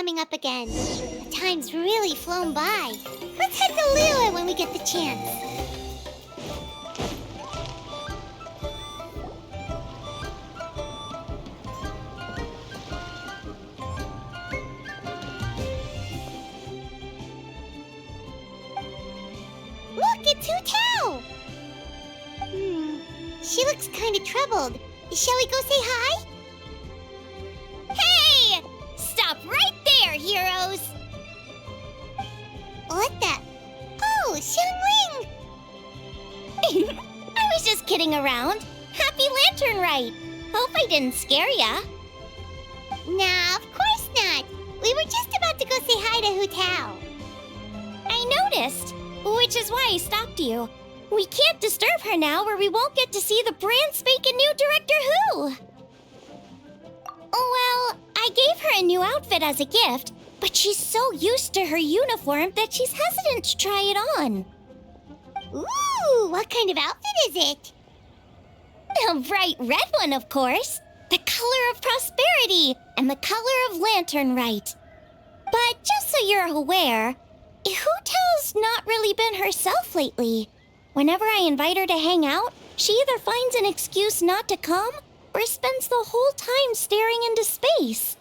coming up again. The time's really flown by. Let's head to Liyue when we get the chance. Look, it's Hu Tao! She looks kind of troubled. Shall we go say hi? Hey! Stop right there, heroes! What the? Oh, Xiangling! I was just kidding around. Happy LanternRite! Hope I didn't scare ya. Nah, of course not. We were just about to go say hi to Hu Tao. I noticed, which is why I stopped you. We can't disturb her now or we won't get to see the brand spanking new Director Who. Well, I gave her a new outfit as a gift, but she's so used to her uniform that she's hesitant to try it on. Ooh, what kind of outfit is it? A bright red one, of course. The color of prosperity and the color of LanternRite. But just so you're aware, Hu Tao's not really been herself lately. Whenever I invite her to hang out, she either finds an excuse not to come or spends the whole time staring into space.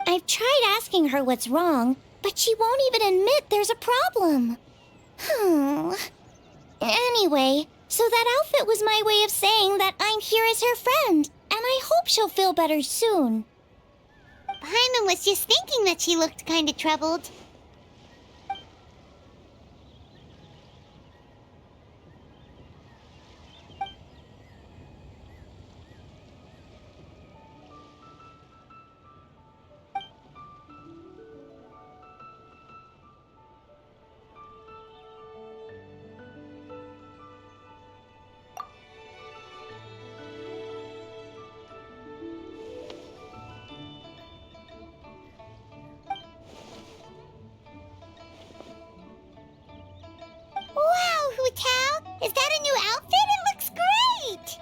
I've tried asking her what's wrong, but she won't even admit there's a problem. Anyway, so that outfit was my way of saying that I'm here as her friend, and I hope she'll feel better soon. Paimon was just thinking that she looked kind of troubled. Wow, Hu Tao! Is that a new outfit? It looks great!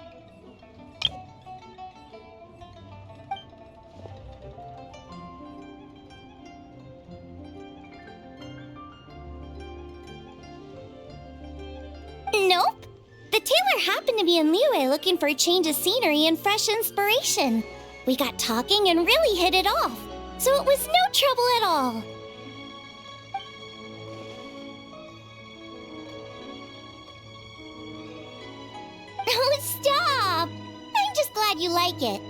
Nope. The tailor happened to be in Liyue looking for a change of scenery and fresh inspiration. We got talking and really hit it off, so it was no trouble at all. Oh, stop! I'm just glad you like it.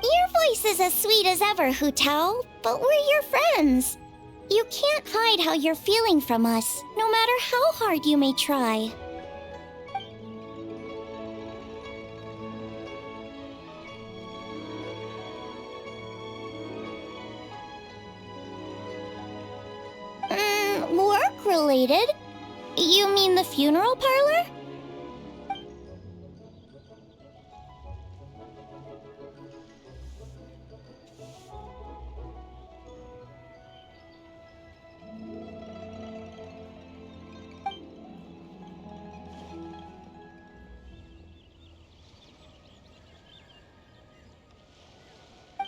Your voice is as sweet as ever, Hu Tao, but we're your friends. You can't hide how you're feeling from us, no matter how hard you may try. Work-related? You mean the funeral parlor?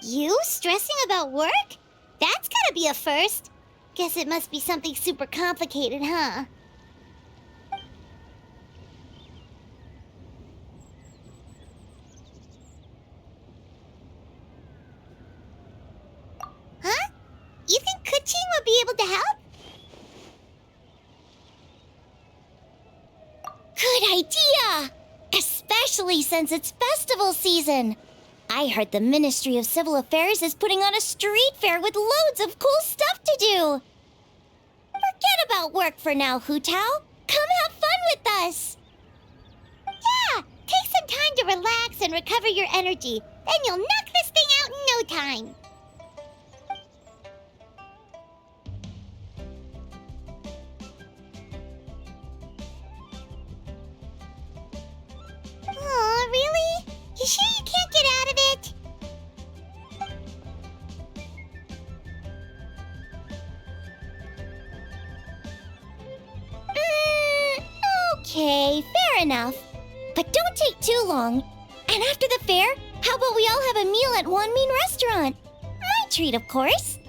You stressing about work? That's gotta be a first. Guess it must be something super complicated, huh? Huh? You think Kuching would be able to help? Good idea! Especially since it's festival season. I heard the Ministry of Civil Affairs is putting on a street fair with loads of cool stuff to do. Forget about work for now, Hu Tao. Come have fun with us. Yeah, take some time to relax and recover your energy. Then you'll knock this thing out in no time. Aw, really? You sure you can't get out of it? Okay, fair enough. But don't take too long. And after the fair, how about we all have a meal at Wanmin Restaurant? My treat, of course.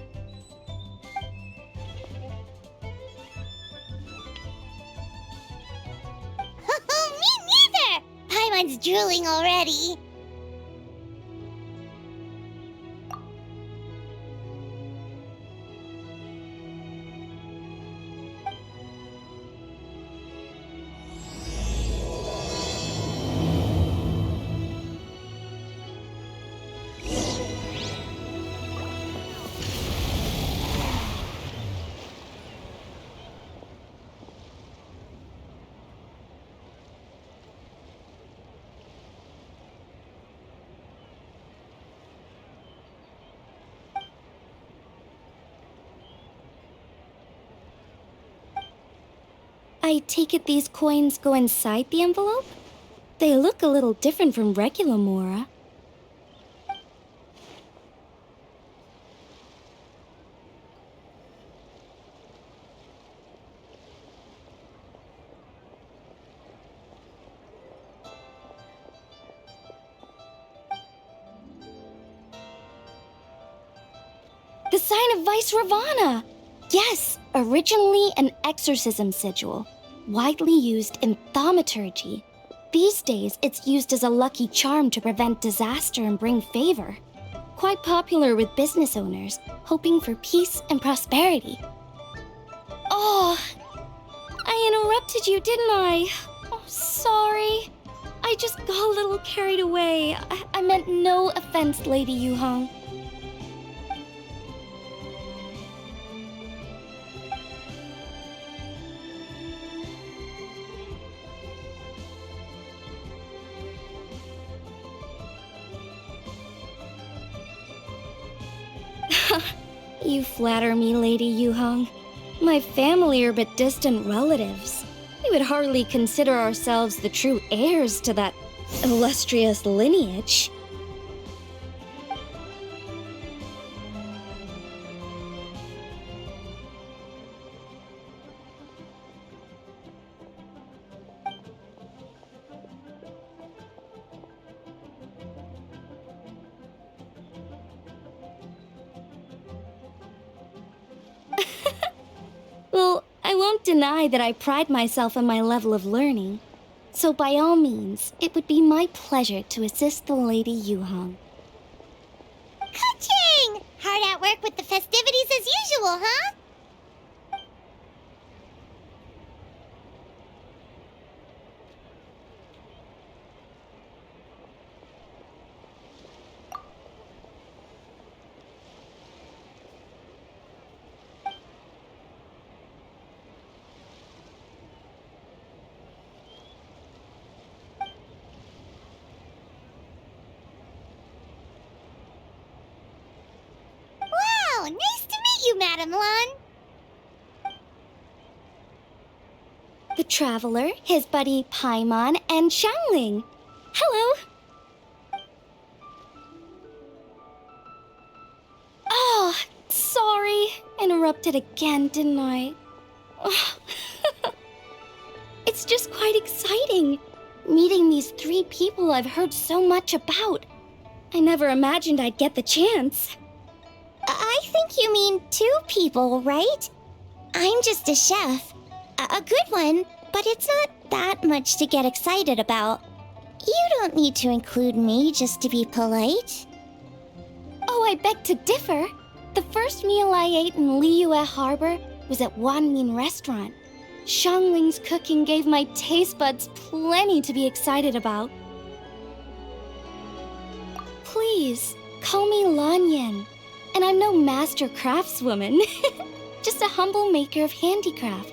Me neither! Paimon's drooling already. I take it these coins go inside the envelope? They look a little different from regular Mora. The sign of Vice Ravana! Yes, originally an exorcism sigil, widely used in thaumaturgy. These days, it's used as a lucky charm to prevent disaster and bring favor. Quite popular with business owners, hoping for peace and prosperity. Oh, I interrupted you, didn't I? Oh, sorry. I just got a little carried away. I meant no offense, Lady Yuhong. You flatter me, Lady Yuhong. My family are but distant relatives. We would hardly consider ourselves the true heirs to that illustrious lineage. Well, I won't deny that I pride myself on my level of learning. So by all means, it would be my pleasure to assist the Lady Yuhong. Ka-ching! Hard at work with the festivities as usual, huh? Wow, nice to meet you, Madam Lan. The Traveler, his buddy Paimon, and Xiangling. Hello! Oh, sorry. Interrupted again, didn't I? It's just quite exciting. Meeting these 3 people I've heard so much about. I never imagined I'd get the chance. I think you mean 2 people, right? I'm just a chef. A good one, but it's not that much to get excited about. You don't need to include me just to be polite. Oh, I beg to differ. The first meal I ate in Liyue Harbor was at Wanmin Restaurant. Xiangling's cooking gave my taste buds plenty to be excited about. Please, call me Lanyan. And I'm no master craftswoman. Just a humble maker of handicrafts.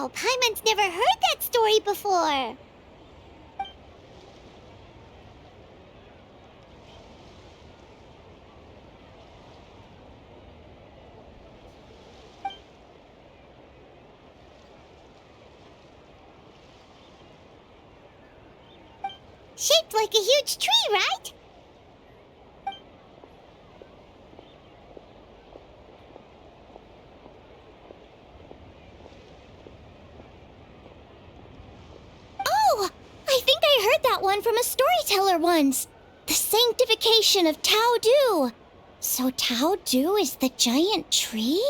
Wow, Paimon's never heard that story before. Shaped like a huge tree, right? Oh! I think I heard that one from a storyteller once. The sanctification of Tao Du. So Tao Du is the giant tree?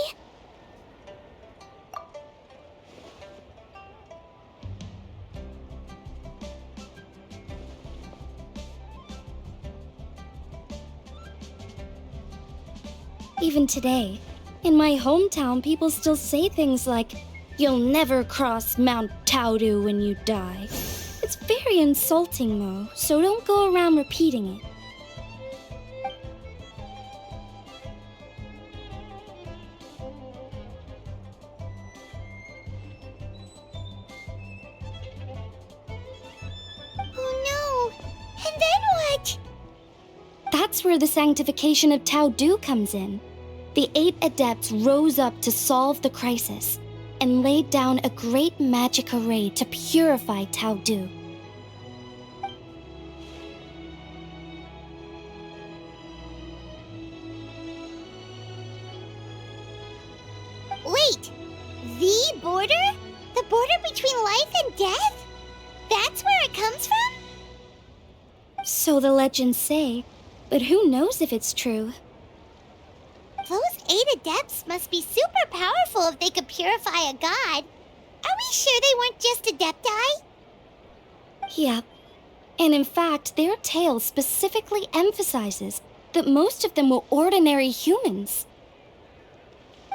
Even today, in my hometown, people still say things like, "You'll never cross Mount Taodu when you die." It's very insulting, Mo, so don't go around repeating it. Oh no! And then what? That's where the sanctification of Taodu comes in. The 8 Adepts rose up to solve the crisis and laid down a great magic array to purify Taodu. Wait! The border? The border between life and death? That's where it comes from? So the legends say, but who knows if it's true? Those 8 Adepts must be super powerful if they could purify a god. Are we sure they weren't just Adepti? Yep. And in fact, their tale specifically emphasizes that most of them were ordinary humans.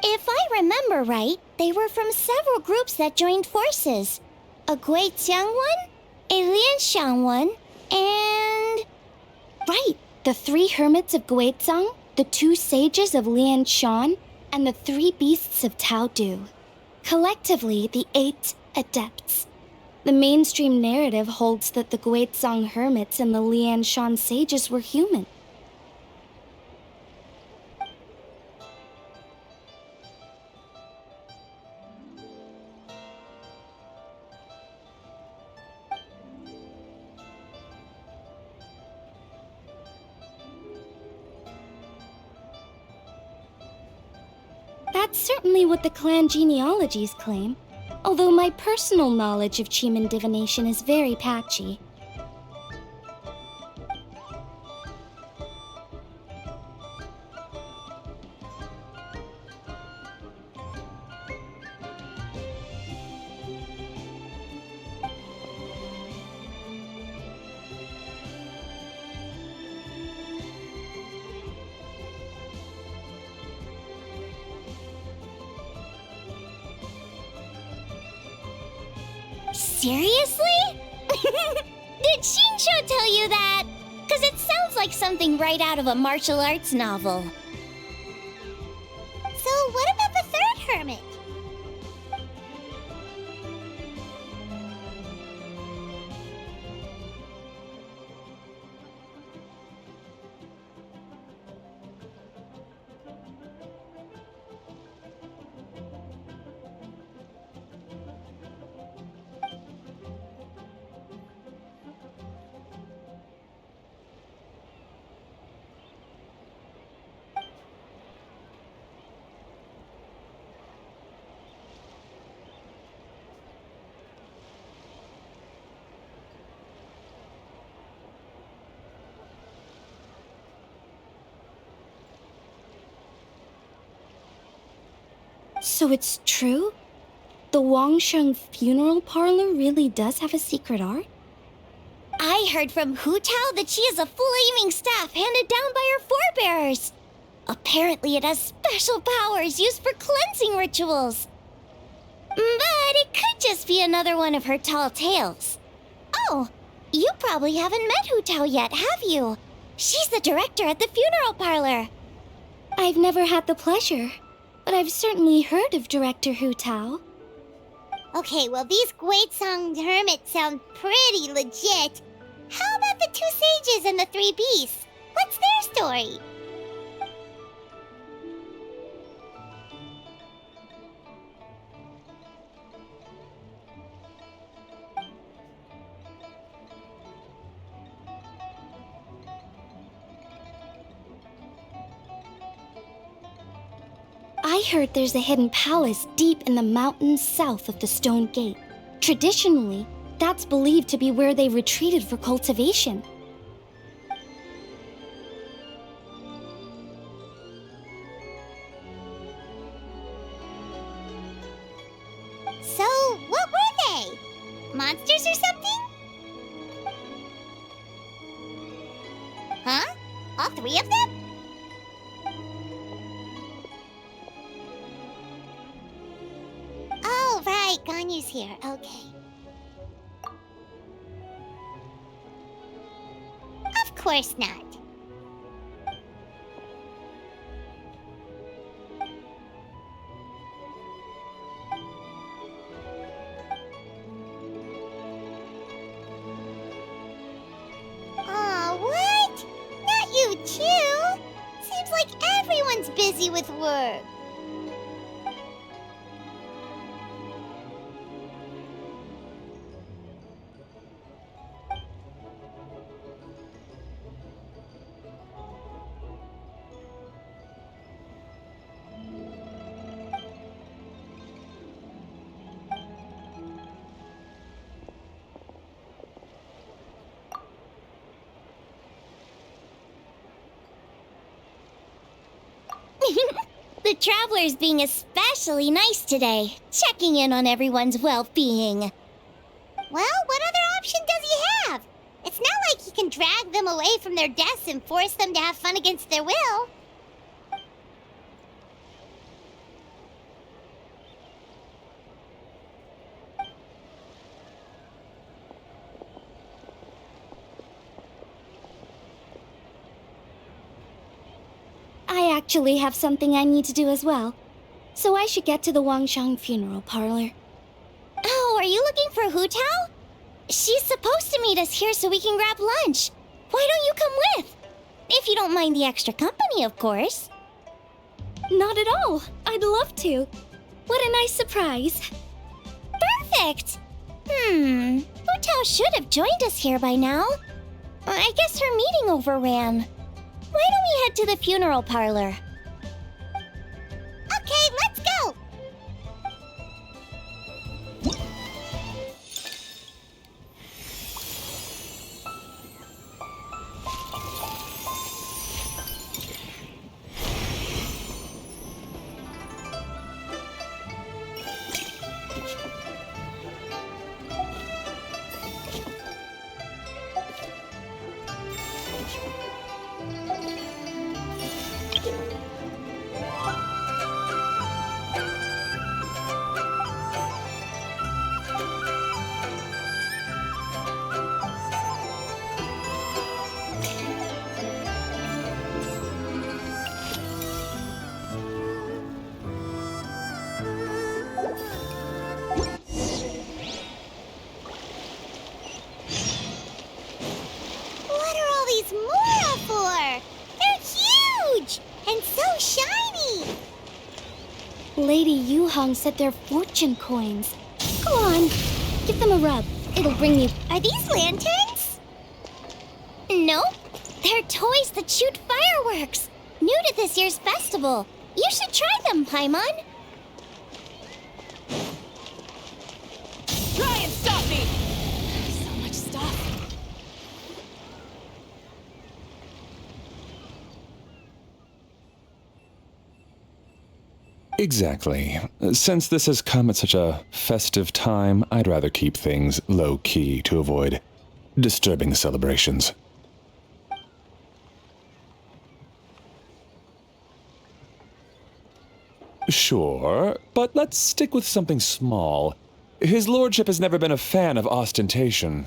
If I remember right, they were from several groups that joined forces. A Guixiang one, a Lianxiang one, and... Right, the 3 hermits of Guizang, the 2 sages of Lianshan, and the 3 beasts of Taodu. Collectively, the 8 Adepts. The mainstream narrative holds that the Guizang hermits and the Lianshan sages were human. That's certainly what the clan genealogies claim, although my personal knowledge of Chiman divination is very patchy. Seriously? Did Shinsho tell you that? Because it sounds like something right out of a martial arts novel. So what about the 3rd hermit? So it's true? The Wangsheng funeral parlor really does have a secret art? I heard from Hu Tao that she has a flaming staff handed down by her forebears. Apparently it has special powers used for cleansing rituals. But it could just be another one of her tall tales. Oh, you probably haven't met Hu Tao yet, have you? She's the director at the funeral parlor. I've never had the pleasure, but I've certainly heard of Director Hu Tao. Okay, well, these Gwaitsong hermits sound pretty legit. How about the two sages and the three beasts? What's their story? I heard there's a hidden palace deep in the mountains south of the Stone Gate. Traditionally, that's believed to be where they retreated for cultivation. So, what were they? Monsters or something? Huh? All three of them? Oh, right, Ganyu's here. Okay. Of course not. Aw, what? Not you too? Seems like everyone's busy with work. The traveler's being especially nice today, checking in on everyone's well-being. Well, what other option does he have? It's not like he can drag them away from their desks and force them to have fun against their will. I actually have something I need to do as well, so I should get to the Wangshang funeral parlor. Oh, are you looking for Hu Tao? She's supposed to meet us here so we can grab lunch. Why don't you come with? If you don't mind the extra company, of course. Not at all. I'd love to. What a nice surprise. Perfect! Hu Tao should have joined us here by now. I guess her meeting overran. Why don't we head to the funeral parlor? Okay, let's go! What are all these Mora for? They're huge! And so shiny! Lady Yuhong said they're fortune coins. Go on, give them a rub. It'll bring you... Are these lanterns? Nope. They're toys that shoot fireworks. New to this year's festival. You should try them, Paimon. Try and stop me! So much stuff. Exactly. Since this has come at such a festive time, I'd rather keep things low-key to avoid disturbing the celebrations. Sure, but let's stick with something small. His lordship has never been a fan of ostentation.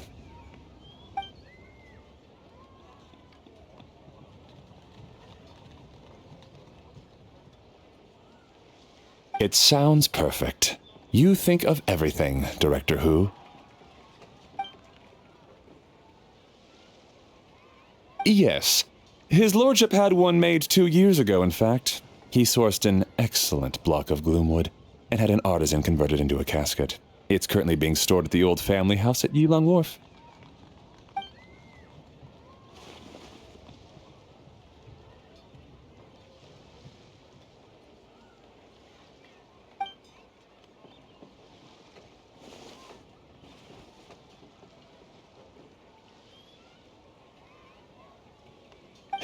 It sounds perfect. You think of everything, Director Who. Yes. His lordship had one made 2 years ago, in fact. He sourced an excellent block of gloomwood and had an artisan convert it into a casket. It's currently being stored at the old family house at Yilong Wharf.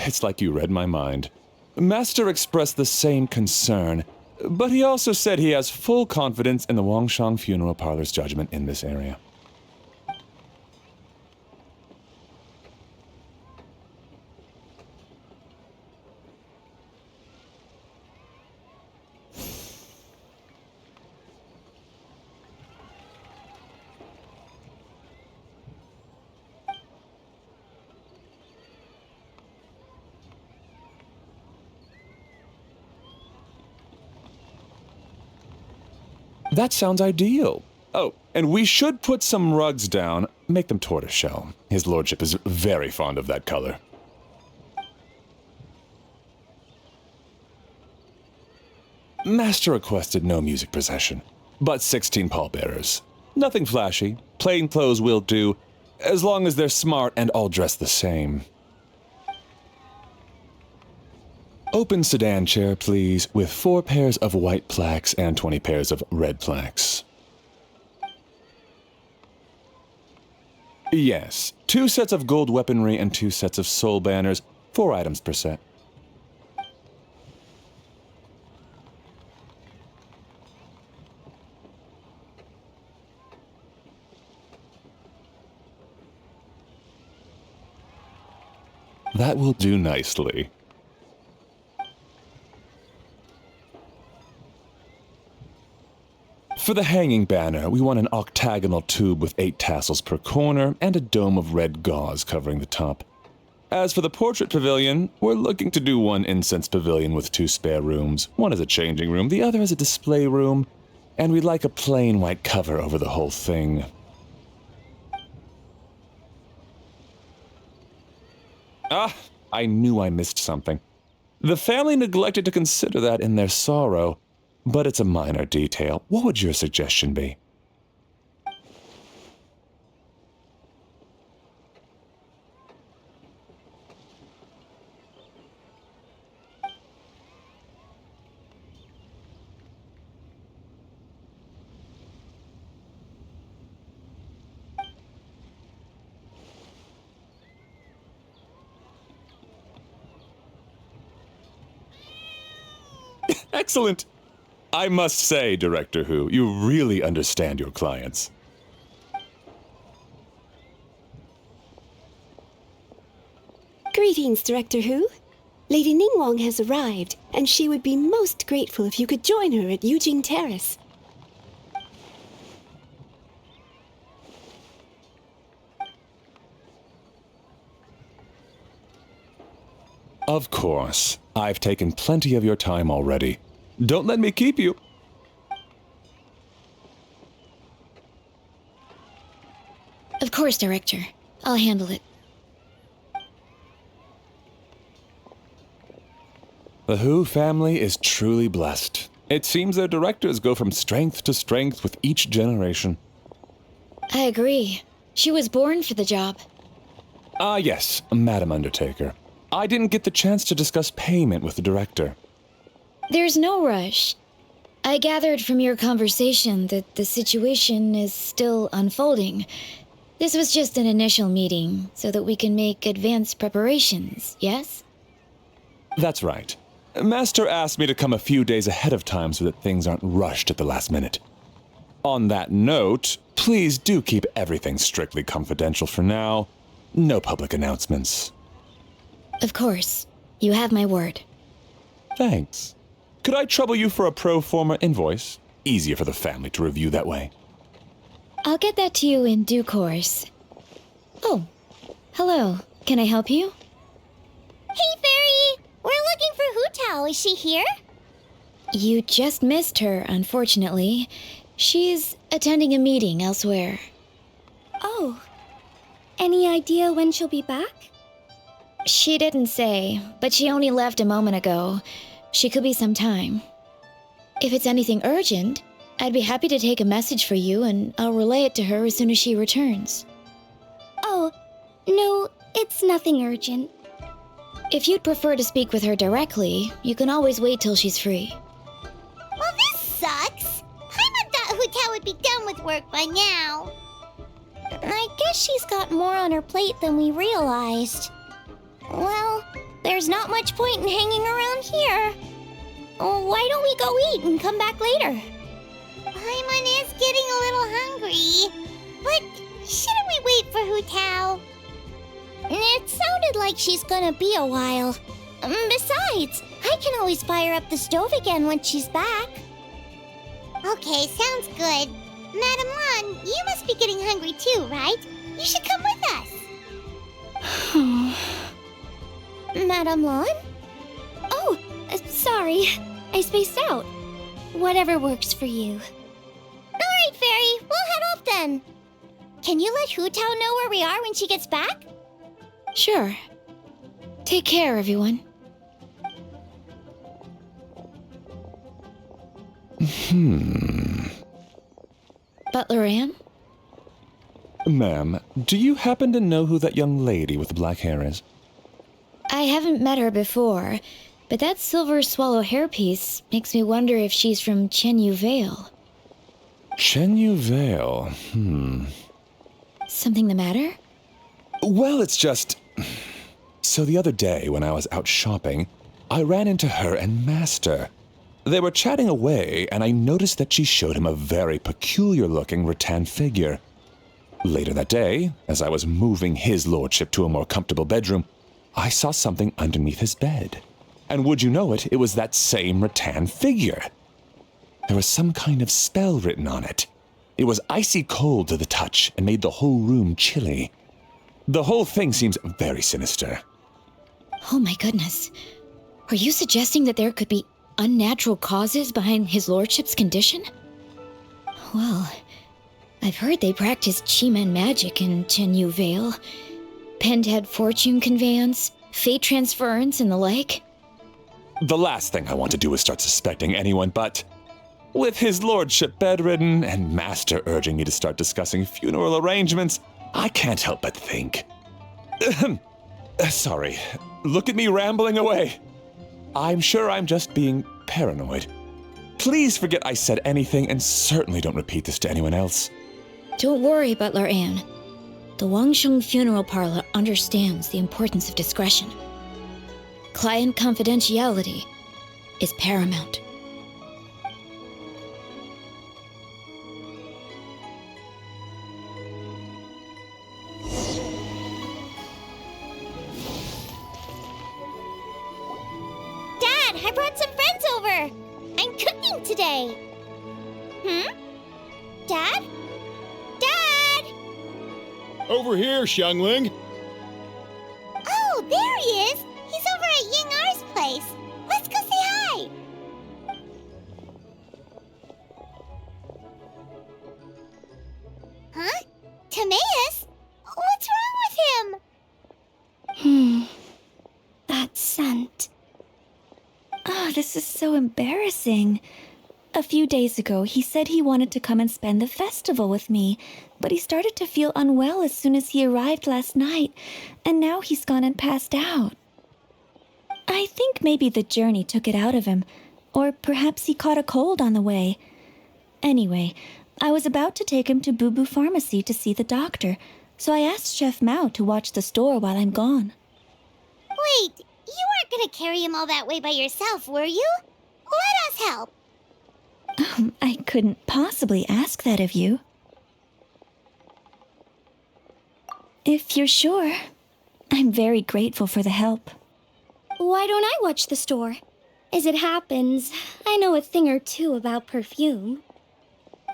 It's like you read my mind. Master expressed the same concern, but he also said he has full confidence in the Wangshang Funeral Parlor's judgment in this area. That sounds ideal. Oh, and we should put some rugs down. Make them tortoiseshell. His lordship is very fond of that color. Master requested no music procession, but 16 pallbearers. Nothing flashy. Plain clothes will do, as long as they're smart and all dressed the same. Open sedan chair, please, with 4 pairs of white plaques and 20 pairs of red plaques. Yes, 2 sets of gold weaponry and 2 sets of soul banners, 4 items per set. That will do nicely. For the hanging banner, we want an octagonal tube with 8 tassels per corner and a dome of red gauze covering the top. As for the portrait pavilion, we're looking to do 1 incense pavilion with 2 spare rooms. One is a changing room, the other is a display room, and we'd like a plain white cover over the whole thing. Ah, I knew I missed something. The family neglected to consider that in their sorrow. But it's a minor detail. What would your suggestion be? Excellent! I must say, Director Who, you really understand your clients. Greetings, Director Who. Lady Ningguang has arrived, and she would be most grateful if you could join her at Yujing Terrace. Of course. I've taken plenty of your time already. Don't let me keep you. Of course, Director. I'll handle it. The Who family is truly blessed. It seems their directors go from strength to strength with each generation. I agree. She was born for the job. Ah, yes, Madam Undertaker. I didn't get the chance to discuss payment with the director. There's no rush. I gathered from your conversation that the situation is still unfolding. This was just an initial meeting, so that we can make advanced preparations, yes? That's right. Master asked me to come a few days ahead of time so that things aren't rushed at the last minute. On that note, please do keep everything strictly confidential for now. No public announcements. Of course. You have my word. Thanks. Could I trouble you for a pro forma invoice? Easier for the family to review that way. I'll get that to you in due course. Oh, hello. Can I help you? Hey, Fairy! We're looking for Hu Tao. Is she here? You just missed her, unfortunately. She's attending a meeting elsewhere. Oh. Any idea when she'll be back? She didn't say, but she only left a moment ago. She could be some time. If it's anything urgent, I'd be happy to take a message for you and I'll relay it to her as soon as she returns. Oh, no, it's nothing urgent. If you'd prefer to speak with her directly, you can always wait till she's free. Well, this sucks. Paimon thought Hu would be done with work by now. I guess she's got more on her plate than we realized. Well, there's not much point in hanging around here. Why don't we go eat and come back later? Paimon is getting a little hungry. But shouldn't we wait for Hu? It sounded like she's gonna be a while. Besides, I can always fire up the stove again once she's back. Okay, sounds good. Madam Lan, you must be getting hungry too, right? You should come with us. Madam Lan? Oh, sorry. I spaced out. Whatever works for you. Alright, Fairy, we'll head off then. Can you let Hu know where we are when she gets back? Sure. Take care, everyone. Butler Anne? Ma'am, do you happen to know who that young lady with the black hair is? I haven't met her before, but that silver swallow hairpiece makes me wonder if she's from Chenyu Vale. Chenyu Vale, Something the matter? Well, it's just... So the other day, when I was out shopping, I ran into her and Master. They were chatting away, and I noticed that she showed him a very peculiar-looking rattan figure. Later that day, as I was moving his lordship to a more comfortable bedroom, I saw something underneath his bed. And would you know it, it was that same rattan figure. There was some kind of spell written on it. It was icy cold to the touch and made the whole room chilly. The whole thing seems very sinister. Oh my goodness. Are you suggesting that there could be unnatural causes behind his lordship's condition? Well, I've heard they practice Chi-Men magic in Chenyu Vale. Pentad fortune conveyance, fate transference, and the like. The last thing I want to do is start suspecting anyone, but... with his lordship bedridden and Master urging me to start discussing funeral arrangements, I can't help but think. Sorry, look at me rambling away. I'm sure I'm just being paranoid. Please forget I said anything and certainly don't repeat this to anyone else. Don't worry, Butler Anne. The Wangsheng Funeral Parlor understands the importance of discretion. Client confidentiality is paramount. Dad, I brought some friends over. I'm cooking today. Dad? Dad! Over here, Xiangling. Oh, there he is. He's over at Ying R's place. Let's go say hi. Huh? Timaeus? What's wrong with him? That scent. Oh, this is so embarrassing. A few days ago, he said he wanted to come and spend the festival with me, but he started to feel unwell as soon as he arrived last night, and now he's gone and passed out. I think maybe the journey took it out of him, or perhaps he caught a cold on the way. Anyway, I was about to take him to Boo Boo Pharmacy to see the doctor, so I asked Chef Mao to watch the store while I'm gone. Wait, you weren't gonna carry him all that way by yourself, were you? Let us help. I couldn't possibly ask that of you. If you're sure, I'm very grateful for the help. Why don't I watch the store? As it happens, I know a thing or two about perfume.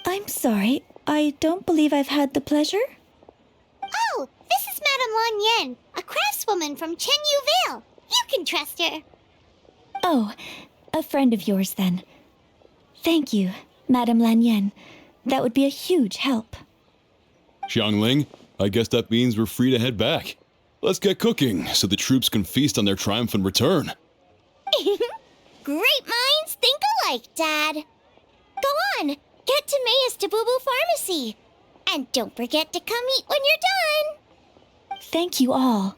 I'm sorry, I don't believe I've had the pleasure. Oh, this is Madame Lan Yen, a craftswoman from Chenyu Vale. You can trust her. Oh, a friend of yours then. Thank you, Madame Lan Yen. That would be a huge help. Xiangling, I guess that means we're free to head back. Let's get cooking so the troops can feast on their triumphant return. Great minds think alike, Dad. Go on, get to Mayus to Boo Boo Pharmacy. And don't forget to come eat when you're done. Thank you all.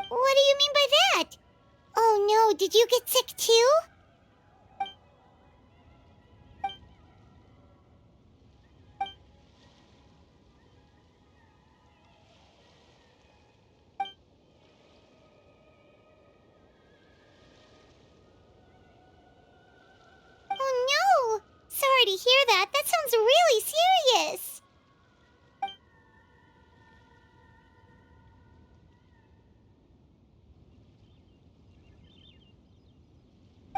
What do you mean by that? Oh no, did you get sick too? Oh no! Sorry to hear that. That sounds really serious.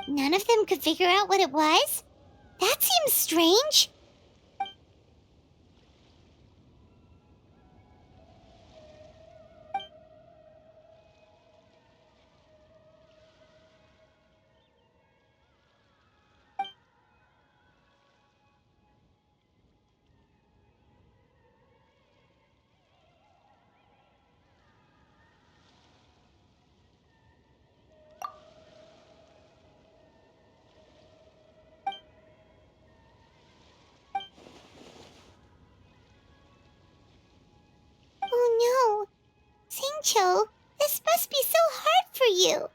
None of them could figure out what it was? That seems strange. Oh no. Singcho, this must be so hard for you.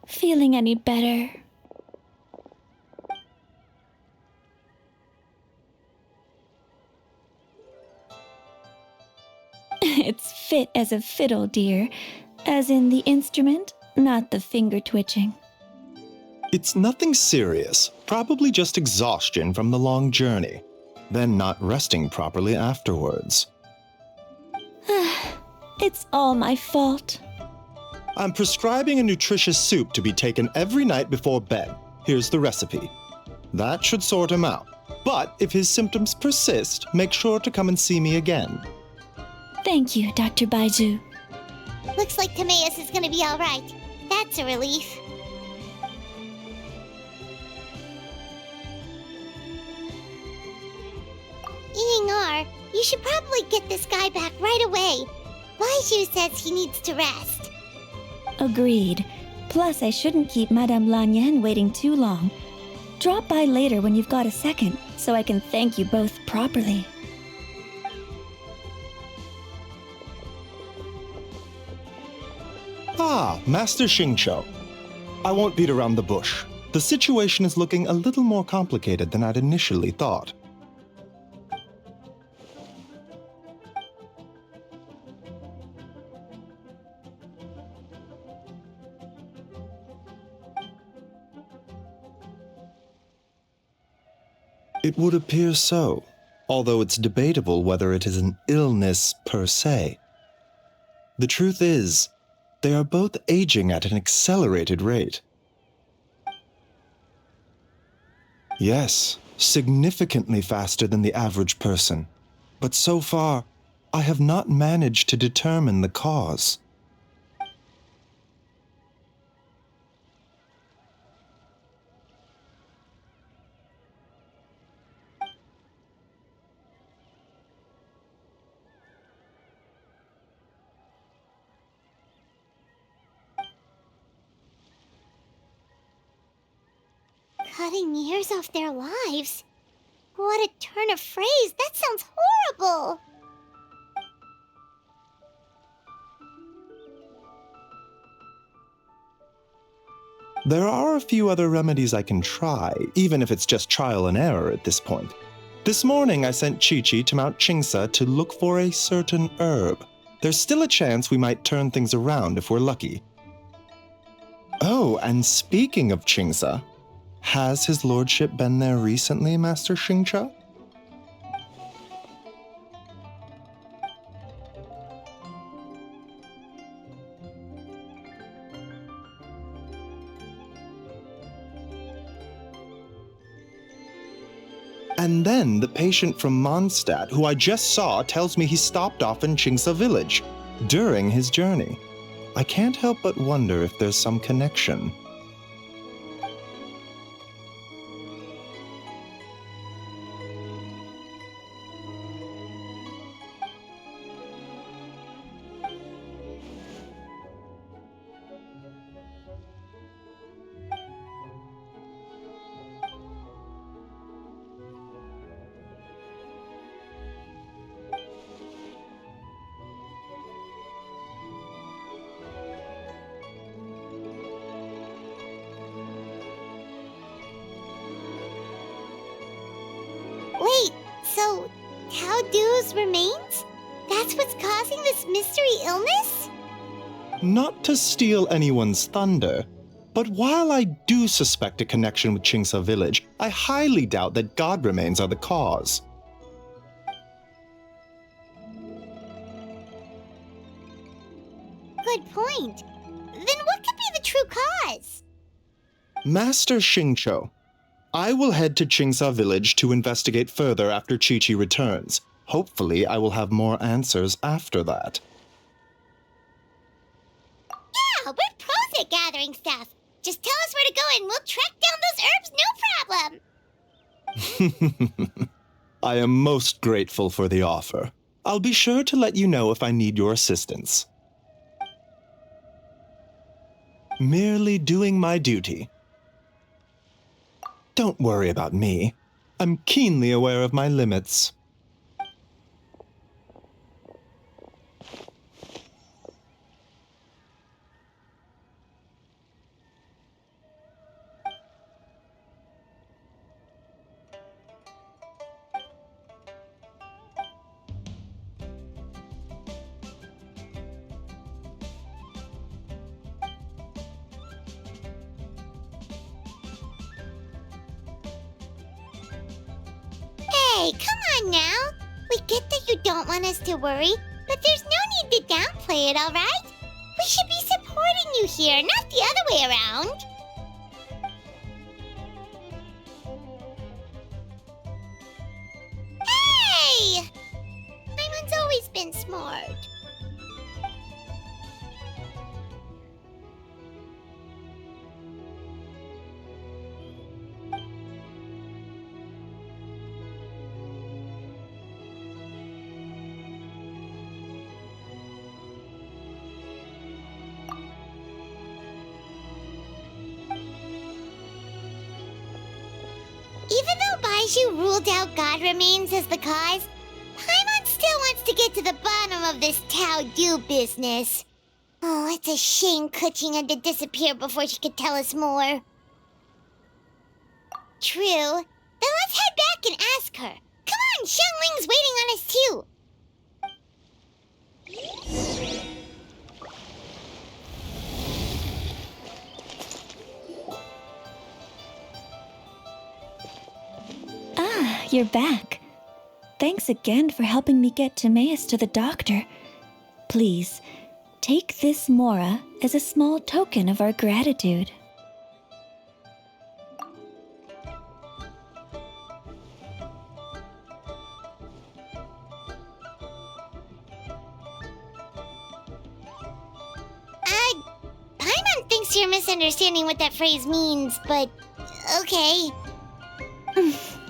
Feeling any better? It's fit as a fiddle, dear. As in the instrument, not the finger twitching. It's nothing serious, probably just exhaustion from the long journey, then not resting properly afterwards. It's all my fault. I'm prescribing a nutritious soup to be taken every night before bed. Here's the recipe. That should sort him out. But if his symptoms persist, make sure to come and see me again. Thank you, Dr. Baiju. Looks like Timaeus is gonna be alright. That's a relief. Ying-ar, you should probably get this guy back right away. Baiju says he needs to rest. Agreed. Plus, I shouldn't keep Madame Lanyan waiting too long. Drop by later when you've got a second, so I can thank you both properly. Ah, Master Xingqiu. I won't beat around the bush. The situation is looking a little more complicated than I'd initially thought. It would appear so, although it's debatable whether it is an illness per se. The truth is, they are both aging at an accelerated rate. Yes, significantly faster than the average person. But so far, I have not managed to determine the cause. Cutting years off their lives? What a turn of phrase! That sounds horrible! There are a few other remedies I can try, even if it's just trial and error at this point. This morning I sent Chi-Chi to Mount Chingsa to look for a certain herb. There's still a chance we might turn things around if we're lucky. Oh, and speaking of Chingsa, has his lordship been there recently, Master Xingqiu? And then the patient from Mondstadt, who I just saw, tells me he stopped off in Chingsa village during his journey. I can't help but wonder if there's some connection. Wait, so Tao Du's remains? That's what's causing this mystery illness? Not to steal anyone's thunder, but while I do suspect a connection with Chingsa village, I highly doubt that god remains are the cause. Good point. Then what could be the true cause? Master Xingqiu, I will head to Chingsa village to investigate further after Chi-Chi returns. Hopefully, I will have more answers after that. Yeah, we're pros at gathering stuff. Just tell us where to go and we'll track down those herbs, no problem. I am most grateful for the offer. I'll be sure to let you know if I need your assistance. Merely doing my duty. Don't worry about me. I'm keenly aware of my limits. Hey, come on now. We get that you don't want us to worry, but there's no need to downplay it, alright? We should be supporting you here, not the other way around. Hey! Paimon's always been smart. Even though Baizhu ruled out God remains as the cause, Paimon still wants to get to the bottom of this Tao Du business. Oh, it's a shame Kuching had to disappear before she could tell us more. True. Then let's head back and ask her. Come on, Xiangling's waiting on us too. Ah, you're back. Thanks again for helping me get Timaeus to the doctor. Please, take this Mora as a small token of our gratitude. Paimon thinks you're misunderstanding what that phrase means, but okay.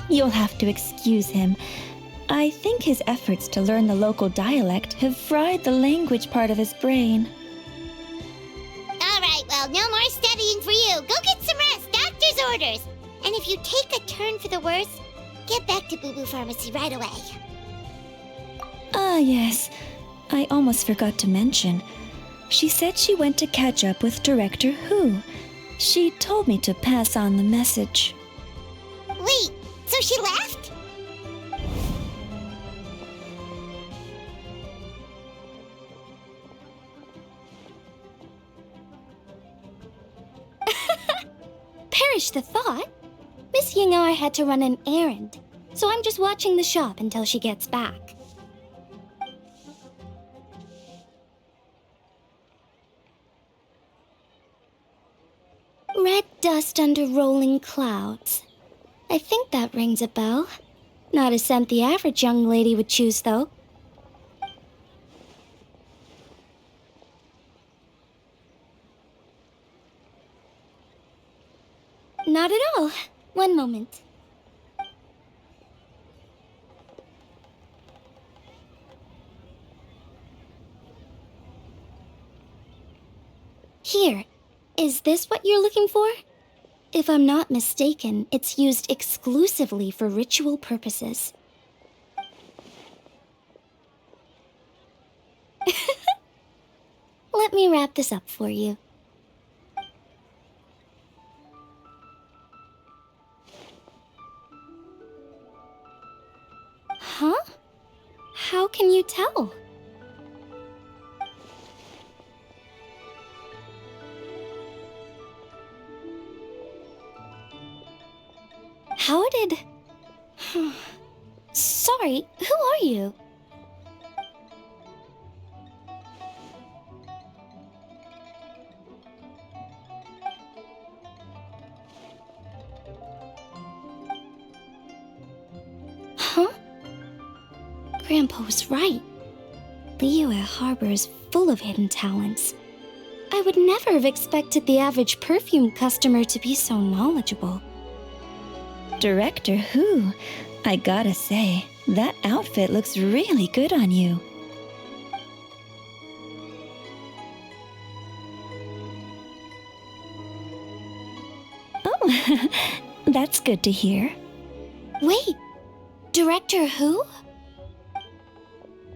You'll have to excuse him. I think his efforts to learn the local dialect have fried the language part of his brain. Alright, well, no more studying for you. Go get some rest, doctor's orders. And if you take a turn for the worse, get back to Boo Boo Pharmacy right away. Ah, yes. I almost forgot to mention. She said she went to catch up with Director Hu. She told me to pass on the message. Wait, so she left? Perish the thought. Miss Ying'ar had to run an errand, so I'm just watching the shop until she gets back. Red dust under rolling clouds. I think that rings a bell. Not a scent the average young lady would choose, though. Not at all. One moment. Here. Is this what you're looking for? If I'm not mistaken, it's used exclusively for ritual purposes. Let me wrap this up for you. Huh? How can you tell? How did... Sorry, who are you? Huh? Grandpa was right. Liyue Harbor is full of hidden talents. I would never have expected the average perfume customer to be so knowledgeable. Director Who? I gotta say, that outfit looks really good on you. Oh, that's good to hear. Wait, Director Who?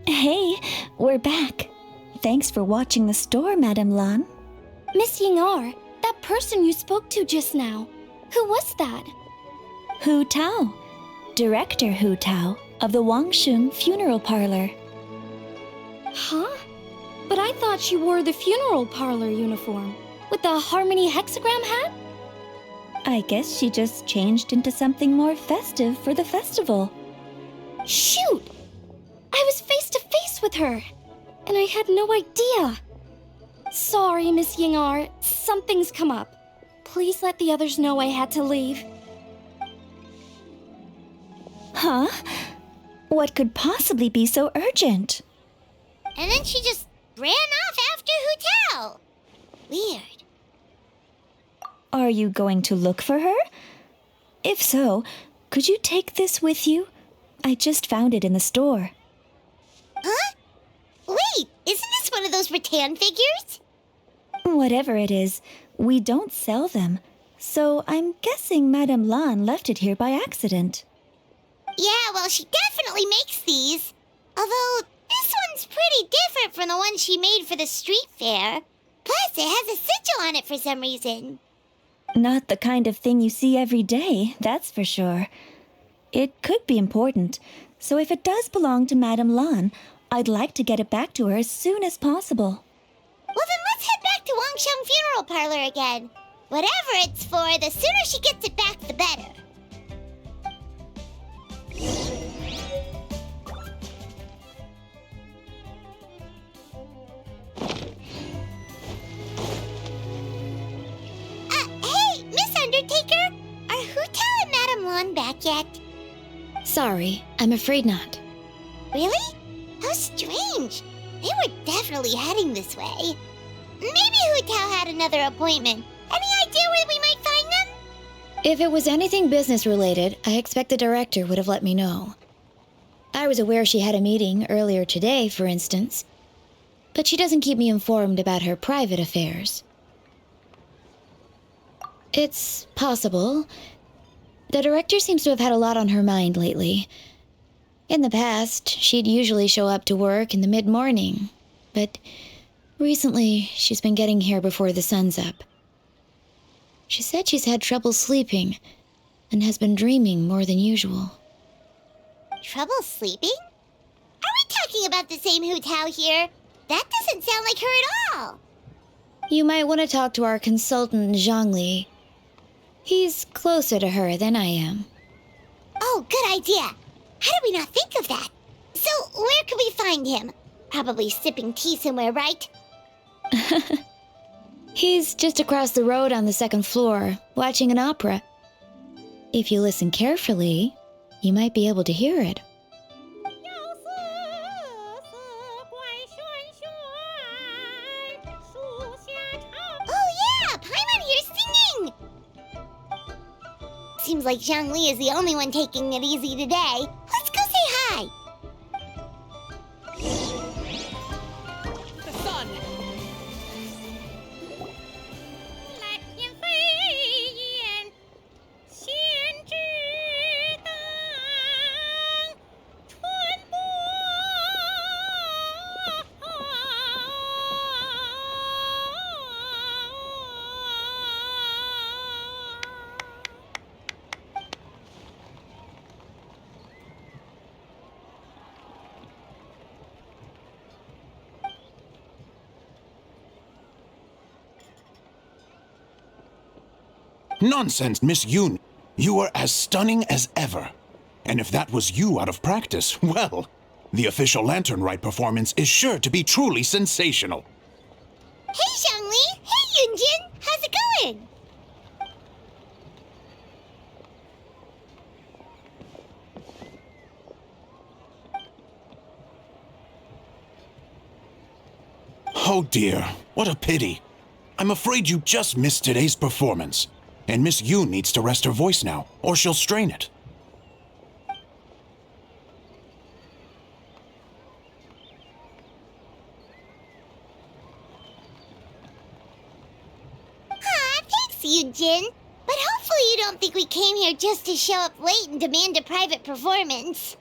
Hey, we're back. Thanks for watching the store, Madame Lan. Miss Ying'ar, that person you spoke to just now. Who was that? Hu Tao, Director Hu Tao of the Wangsheng Funeral Parlor. Huh? But I thought she wore the funeral parlor uniform with the Harmony hexagram hat? I guess she just changed into something more festive for the festival. Shoot! I was face to face with her, and I had no idea. Sorry, Miss Ying'ar, something's come up. Please let the others know I had to leave. Huh? What could possibly be so urgent? And then she just ran off after Hu Tao. Weird. Are you going to look for her? If so, could you take this with you? I just found it in the store. Huh? Wait, isn't this one of those rattan figures? Whatever it is, we don't sell them. So I'm guessing Madame Lan left it here by accident. Yeah, well, she definitely makes these. Although, this one's pretty different from the one she made for the street fair. Plus, it has a sigil on it for some reason. Not the kind of thing you see every day, that's for sure. It could be important, so if it does belong to Madame Lan, I'd like to get it back to her as soon as possible. Well, then let's head back to Wangsheng Funeral Parlor again. Whatever it's for, the sooner she gets it back, the better. Hey, Miss Undertaker! Are Hu Tao and Madame Lan back yet? Sorry, I'm afraid not. Really? How strange. They were definitely heading this way. Maybe Hu Tao had another appointment. Any idea where we might find them? If it was anything business related, I expect the director would have let me know. I was aware she had a meeting earlier today, for instance. But she doesn't keep me informed about her private affairs. It's possible. The director seems to have had a lot on her mind lately. In the past, she'd usually show up to work in the mid-morning. But recently, she's been getting here before the sun's up. She said she's had trouble sleeping and has been dreaming more than usual. Trouble sleeping? Are we talking about the same Hu Tao here? That doesn't sound like her at all. You might want to talk to our consultant, Zhongli. He's closer to her than I am. Oh, good idea. How did we not think of that? So, where could we find him? Probably sipping tea somewhere, right? He's just across the road on the second floor, watching an opera. If you listen carefully, you might be able to hear it. Oh yeah, Paimon here's singing! Seems like Zhongli is the only one taking it easy today. Let's go say hi! The sun! Nonsense, Miss Yoon. You are as stunning as ever. And if that was you out of practice, well, the official LanternRite performance is sure to be truly sensational. Hey, Zhongli! Hey, Yunjin! How's it going? Oh dear, what a pity. I'm afraid you just missed today's performance. And Miss Yoon needs to rest her voice now, or she'll strain it. Aw, thanks, Yunjin. But hopefully you don't think we came here just to show up late and demand a private performance.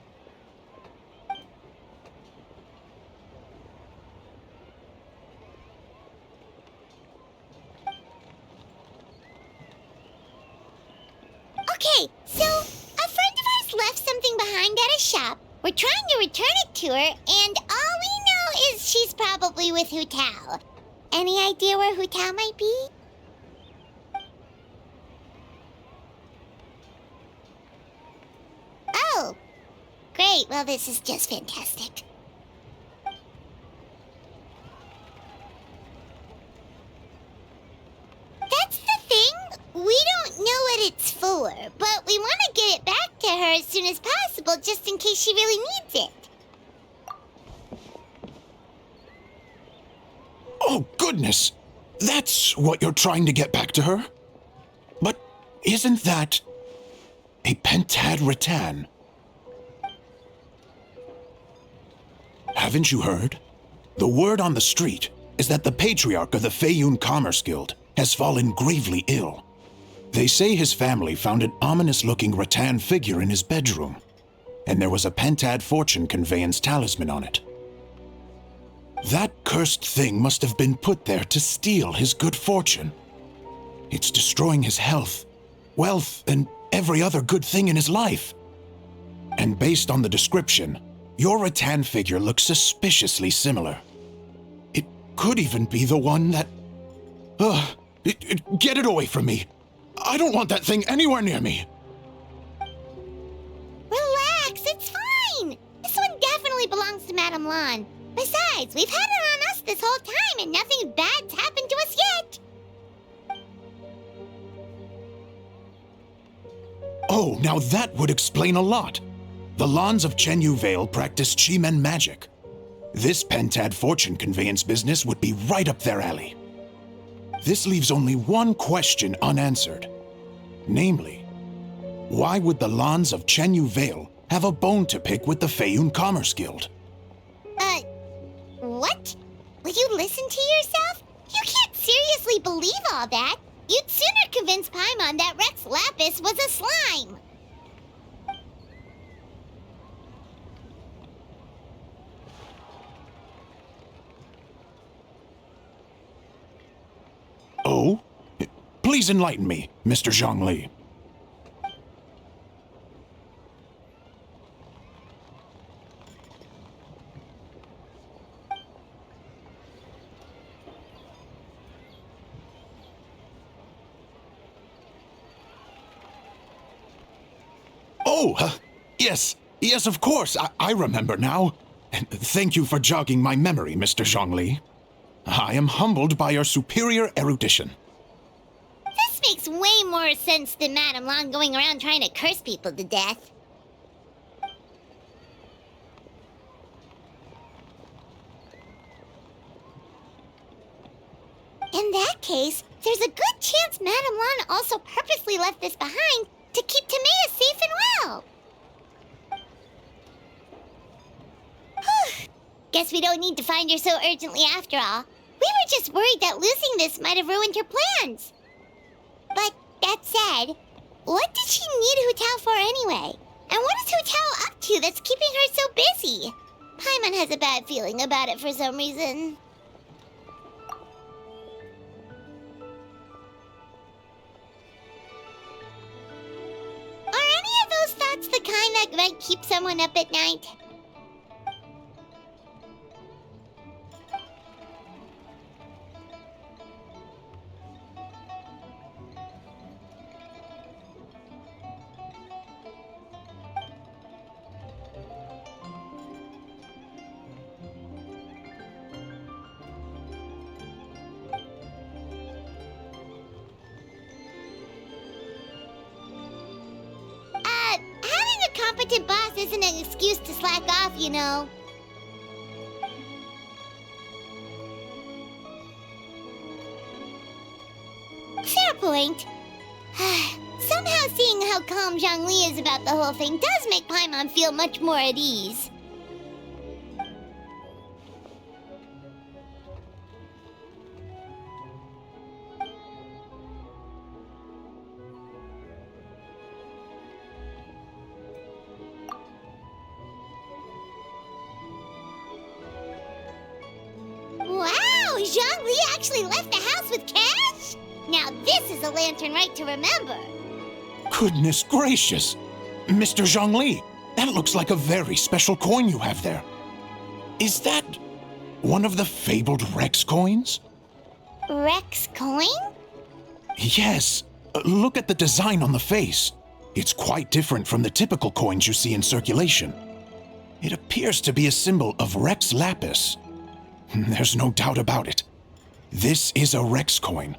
Okay, so a friend of ours left something behind at a shop. We're trying to return it to her, and all we know is she's probably with Hu Tao. Any idea where Hu Tao might be? Oh, great. Well, this is just fantastic. That's the thing. We don't know what it's for, but we want to get it back to her as soon as possible just in case she really needs it. Oh, goodness! That's what you're trying to get back to her? But isn't that a pentad rattan? Haven't you heard? The word on the street is that the patriarch of the Feiyun Commerce Guild has fallen gravely ill. They say his family found an ominous-looking rattan figure in his bedroom, and there was a pentad fortune conveyance talisman on it. That cursed thing must have been put there to steal his good fortune. It's destroying his health, wealth, and every other good thing in his life. And based on the description, your rattan figure looks suspiciously similar. It could even be the one that... get it away from me! I don't want that thing anywhere near me! Relax, it's fine. This one definitely belongs to Madame Lan. Besides, we've had it on us this whole time and nothing bad's happened to us yet. Oh, now that would explain a lot. The Lans of Chenyu Vale practice Chi-Men magic. This pentad fortune conveyance business would be right up their alley. This leaves only one question unanswered. Namely, why would the Lans of Chenyu Vale have a bone to pick with the Feiyun Commerce Guild? What? Will you listen to yourself? You can't seriously believe all that. You'd sooner convince Paimon that Rex Lapis was a slime. Oh? Please Please enlighten me, Mr. Zhongli. Oh, yes, of course. I remember now. Thank you for jogging my memory, Mr. Zhongli. I am humbled by your superior erudition. This makes way more sense than Madame Lan going around trying to curse people to death. In that case, there's a good chance Madame Lan also purposely left this behind to keep Timea safe and well. Whew. Guess we don't need to find her so urgently after all. We were just worried that losing this might have ruined her plans. But that said, what did she need Hu Tao for anyway? And what is Hu Tao up to that's keeping her so busy? Paimon has a bad feeling about it for some reason. Are any of those thoughts the kind that might keep someone up at night? Having a competent boss isn't an excuse to slack off, you know. Fair point. Somehow seeing how calm Zhongli is about the whole thing does make Paimon feel much more at ease. Wow, Zhongli actually left the house with cash? Now this is a LanternRite to remember. Goodness gracious! Mr. Zhongli, that looks like a very special coin you have there. Is that one of the fabled Rex coins? Rex coin? Yes. Look at the design on the face. It's quite different from the typical coins you see in circulation. It appears to be a symbol of Rex Lapis. There's no doubt about it. This is a Rex coin,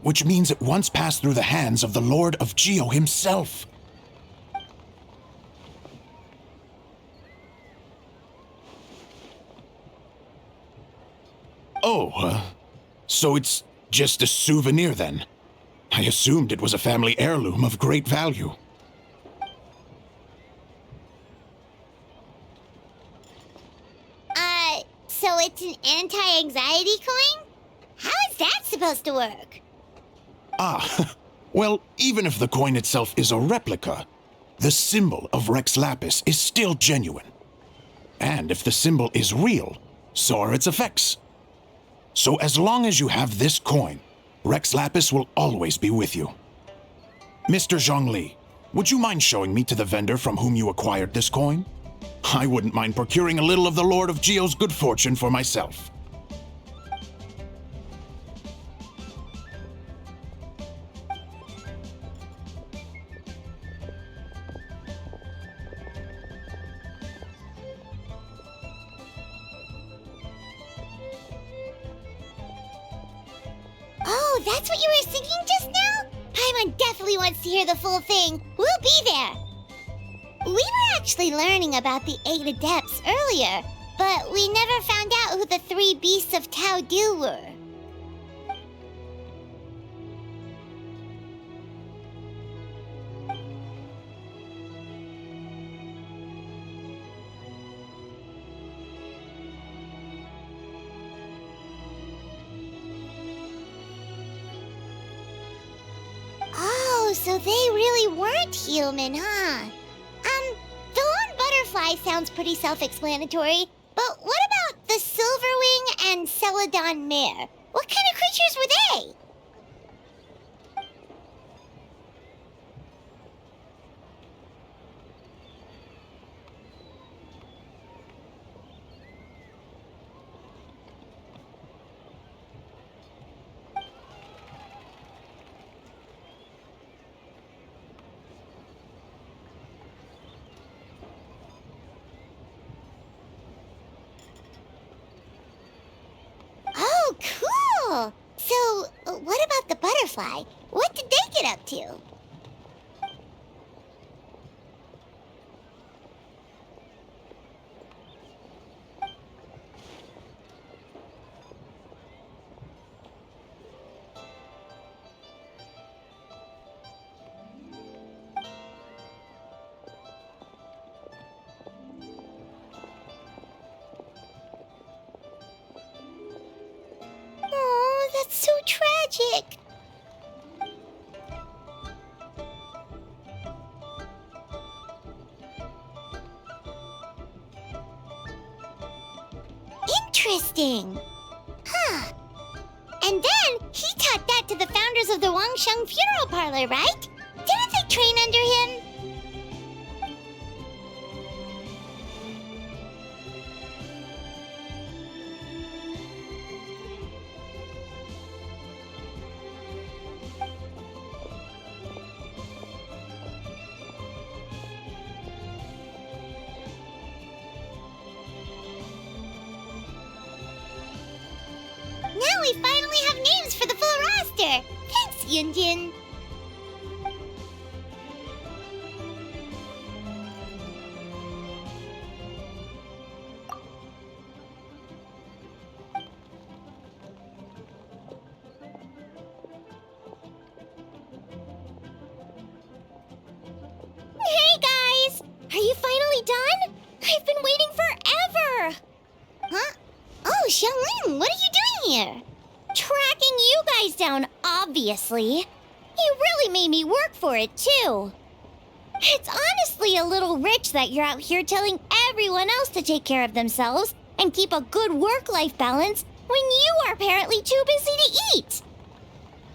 which means it once passed through the hands of the Lord of Geo himself. Oh, so it's just a souvenir then? I assumed it was a family heirloom of great value. So it's an anti-anxiety coin? How is that supposed to work? Well, even if the coin itself is a replica, the symbol of Rex Lapis is still genuine. And if the symbol is real, so are its effects. So as long as you have this coin, Rex Lapis will always be with you. Mr. Zhongli, would you mind showing me to the vendor from whom you acquired this coin? I wouldn't mind procuring a little of the Lord of Geo's good fortune for myself. Oh, that's what you were singing just now? Paimon definitely wants to hear the full thing. We'll be there. We were actually learning about the 8 Adepts earlier, but we never found out who the 3 Beasts of Tao Du were. Oh, so they really weren't human, huh? The lone butterfly sounds pretty self-explanatory, but what about the Silverwing and Celadon Mare? What kind of creatures were they? Firefly. What did they get up to? Oh, that's so tragic. Interesting. Huh. And then he taught that to the founders of the Wangsheng Funeral Parlor, right? Didn't they train under him? Now we finally have names for the full roster! Thanks, Yunjin! Hey guys! Are you finally done? I've been waiting forever! Huh? Oh, Xiangling, what are you doing here? Tracking you guys down, obviously. You really made me work for it, too. It's honestly a little rich that you're out here telling everyone else to take care of themselves and keep a good work-life balance when you are apparently too busy to eat.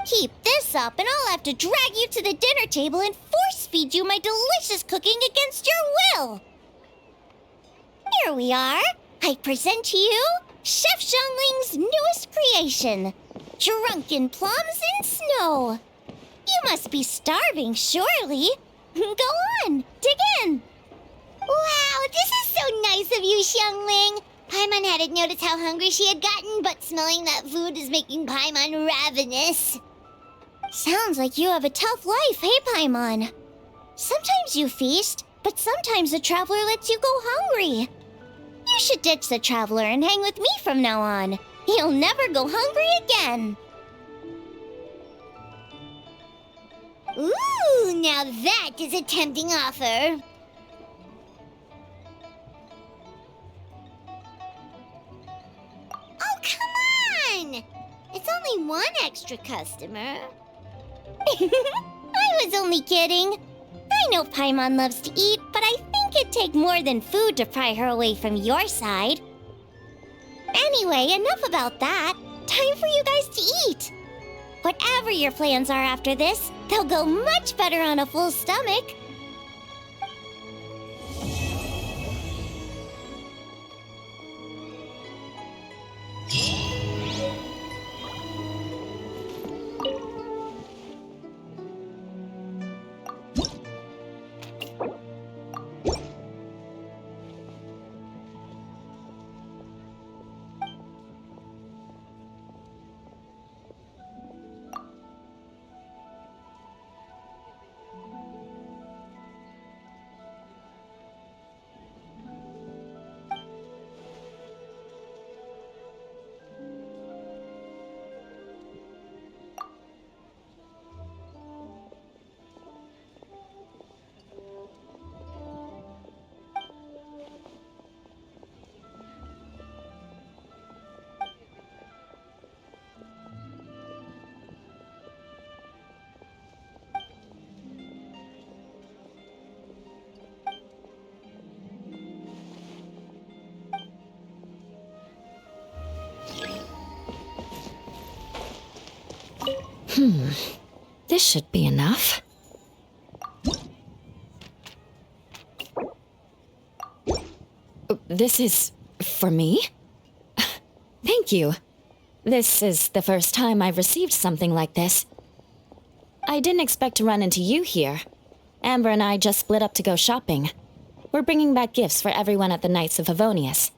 Keep this up and I'll have to drag you to the dinner table and force-feed you my delicious cooking against your will. Here we are. I present to you Chef Xiangling's newest creation, Drunken Plums in Snow. You must be starving, surely. Go on, dig in. Wow, this is so nice of you, Xiangling. Paimon hadn't noticed how hungry she had gotten, but smelling that food is making Paimon ravenous. Sounds like you have a tough life, hey, Paimon? Sometimes you feast, but sometimes the traveler lets you go hungry. You should ditch the traveler and hang with me from now on. You'll never go hungry again. Ooh, now that is a tempting offer. Oh, come on! It's only one extra customer. I was only kidding. I know Paimon loves to eat, but I think it'd take more than food to pry her away from your side. Anyway, enough about that. Time for you guys to eat. Whatever your plans are after this, they'll go much better on a full stomach. This should be enough. This is for me? Thank you. This is the first time I've received something like this. I didn't expect to run into you here. Amber and I just split up to go shopping. We're bringing back gifts for everyone at the Knights of Favonius.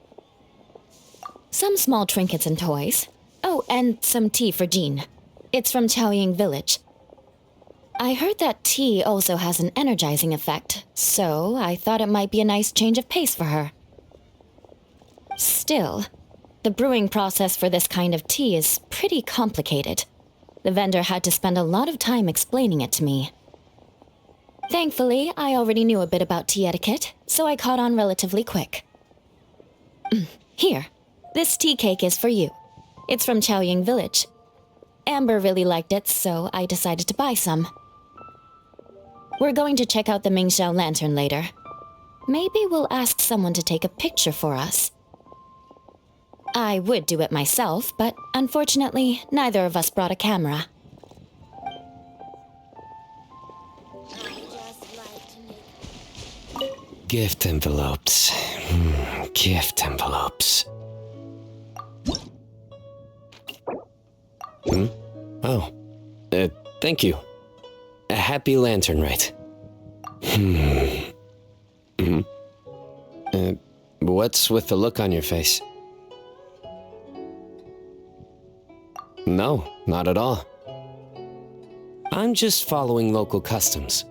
Some small trinkets and toys. Oh, and some tea for Jean. It's from Chaoying Village. I heard that tea also has an energizing effect, so I thought it might be a nice change of pace for her. Still, the brewing process for this kind of tea is pretty complicated. The vendor had to spend a lot of time explaining it to me. Thankfully, I already knew a bit about tea etiquette, so I caught on relatively quick. Here, this tea cake is for you. It's from Chaoying Village. Amber really liked it, so I decided to buy some. We're going to check out the Mingxiao lantern later. Maybe we'll ask someone to take a picture for us. I would do it myself, but unfortunately, neither of us brought a camera. Gift envelopes. Gift envelopes. Oh. Thank you. A happy LanternRite. What's with the look on your face? No, not at all. I'm just following local customs.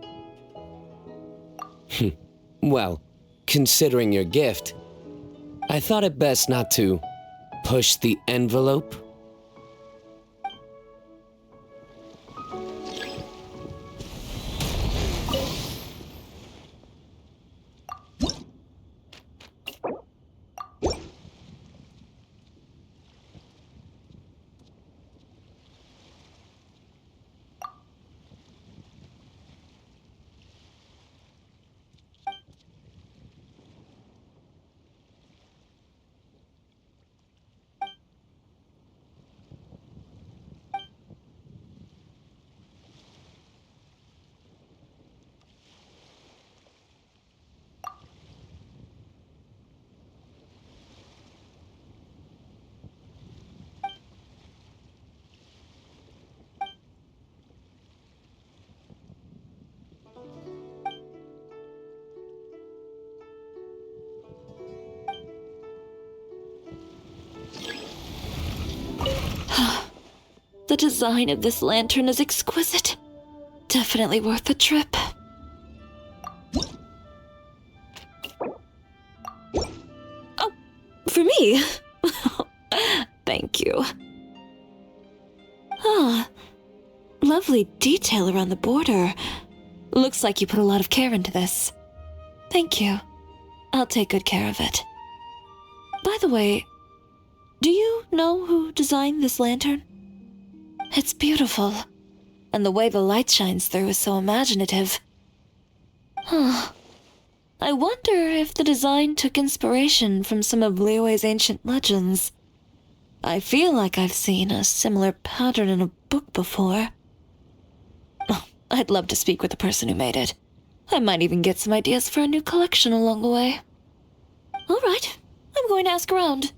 Well, considering your gift, I thought it best not to push the envelope. The design of this lantern is exquisite. Definitely worth the trip. Oh, for me? Thank you. Ah, lovely detail around the border. Looks like you put a lot of care into this. Thank you. I'll take good care of it. By the way, do you know who designed this lantern? It's beautiful, and the way the light shines through is so imaginative. Huh. I wonder if the design took inspiration from some of Liyue's ancient legends. I feel like I've seen a similar pattern in a book before. Oh, I'd love to speak with the person who made it. I might even get some ideas for a new collection along the way. All right, I'm going to ask around.